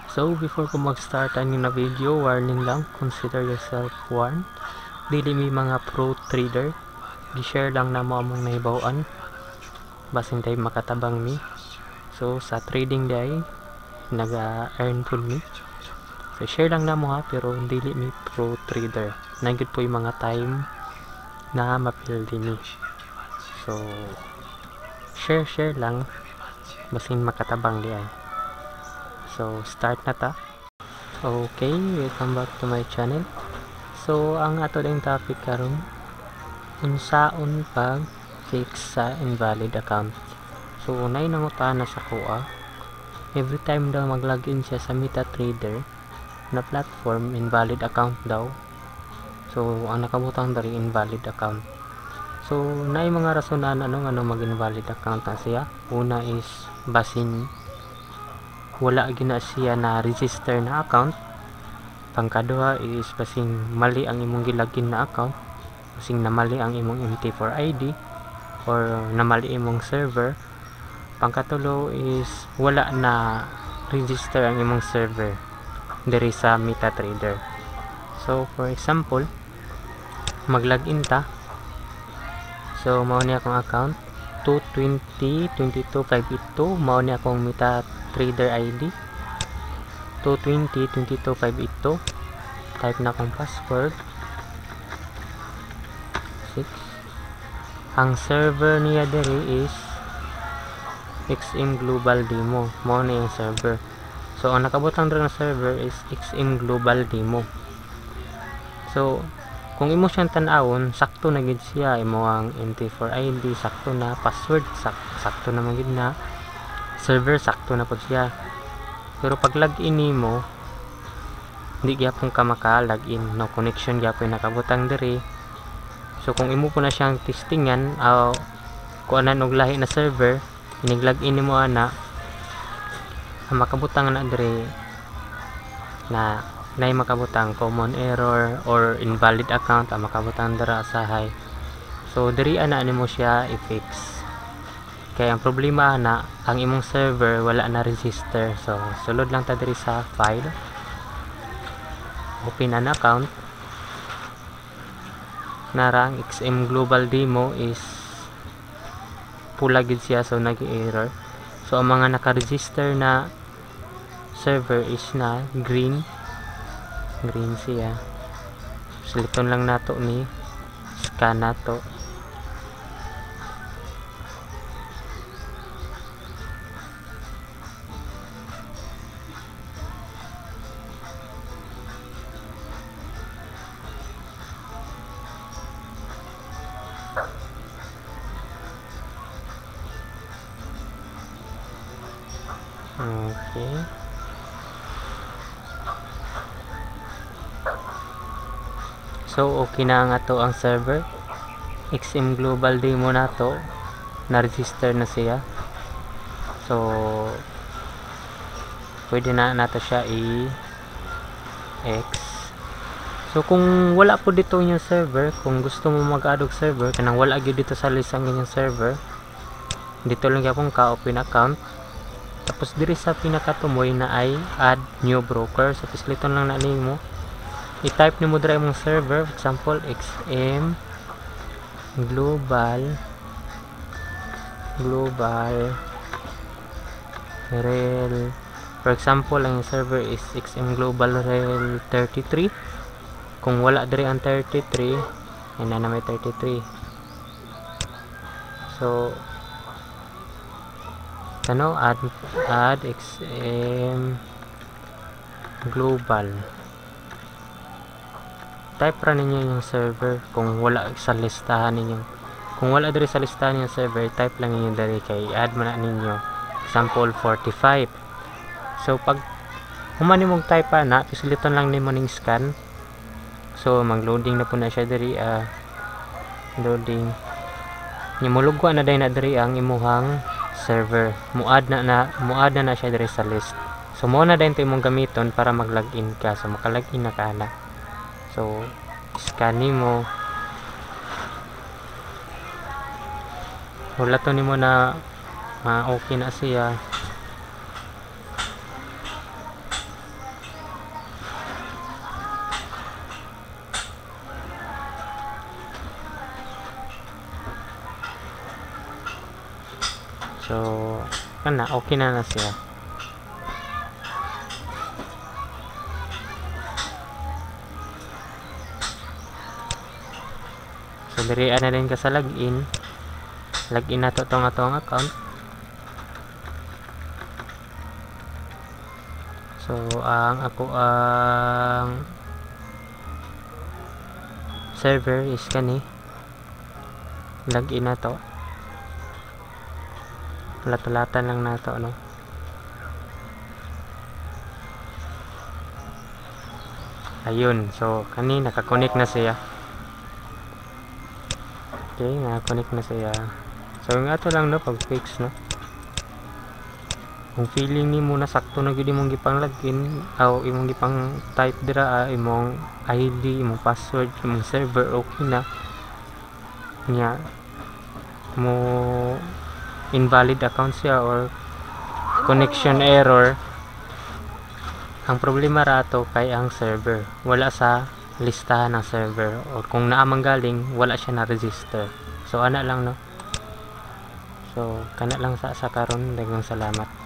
So before ko mag-start ani na video, warning lang, consider yourself warned. Dili mi mga pro trader, gi-share lang na mo among nahibaw-an basin tay makatabang mi. So sa trading day naga-earn pud mi. So share lang na mo ha, pero dili mi pro trader. Nagyud po yung mga time na mapildi mi. So share lang basin makatabang di ay. So start na ta. Okay, welcome back to my channel. So ang ato ding topic karon, unsaon pag fix sa invalid account. So unay nangutana sa kuha, every time daw mag-login siya sa MetaTrader na platform, invalid account daw. So ang nakabutang dari invalid account. So naay mga rasonan ano mag-invalid account na siya. Una is basin wala gina siya na register na account. Pangkaduha is basing mali ang imong gilagin na account, basing namali ang imong MT4 ID or namali imong server. Pangkatulo is wala na register ang imong server diri sa MetaTrader. So for example, mag-login ta. So mao ni akong account 220.22.582, mao ni akong MetaTrader ID 220.22.582. Type na akong password 6. Ang server niya diri is XM Global Demo, mao na yung server. So ang nakabutang diri na server is XM Global Demo. So kung imo siyang tan-awon, sakto na gid siya. Imo ang MT4 ID sakto na, password sakto na magid na, server sakto na pud siya. Pero pag login nimo, hindi gyapon ka maka-login, no connection gyapon nakabutang diri. So kung imo po na siyang testingan o kuanan og lahi na server, inig-login nimo ana, ang makabutang na diri na nay makabutang common error or invalid account ang makabutang dira asahay. So diri ana nimo siya i-fix. Kaya ang problema na ang imong server wala na register. So sulod lang ta diri sa file, open an account. Narang XM Global Demo is pula gid siya, so nag-error. So ang mga naka-register na server is na green siya. Siliton lang nato ni scan nato. Okay. So okay na nga to ang server. XM Global Demo nato, na-register na siya. So pwede na nato siya i-X. So kung wala po dito yung server, kung gusto mo mag-add og server kanang wala gyud dito sa list ang inyong server, dito lang gyapon ka open account. Tapos diri sa pinakatumoy na ay add new broker. So pisliton lang na nimo, i-type nimo diri imong server, for example XM Global Rel. For example ang server is XM Global Rel 33. Kung wala diri ang 33, ay na may 33. So add XM Global. Type ra ninyo yung server kung wala sa listahan ninyo. Kung wala diri sa listahan yung server, type lang ninyo diri kay add man na ninyo. Example 45. So pag human nimong type na, pisiliton lang nimo ning scan. So mag-loading na po na siya diri, loading. Nimulugwa na day na diri ang imuhang server. Muad na siya diri sa list. So mo na din to imong gamiton para mag-login ka. So maka-login na ka na. So scan nimo, wala to nimo na okay na siya. So kana okay na siya. So diri na din ka sa login na to tong atong account. So ang server is kani, login na to, latulatan lang na to, no? Ayun, so kani nakakonect na siya. Okay, nakakonect na siya. So yung ato lang, no, pag fix, no, kung feeling ni mo na sakto na gid imong gipang login o imong gipang type dira imong ID, imong password, imong server, okay na nya mo invalid account siya or connection error, ang problema rato kay ang server wala sa listahan ng server, or kung naamang galing wala siya na register. So ana lang, no, so kana lang sa karon. Daghang salamat.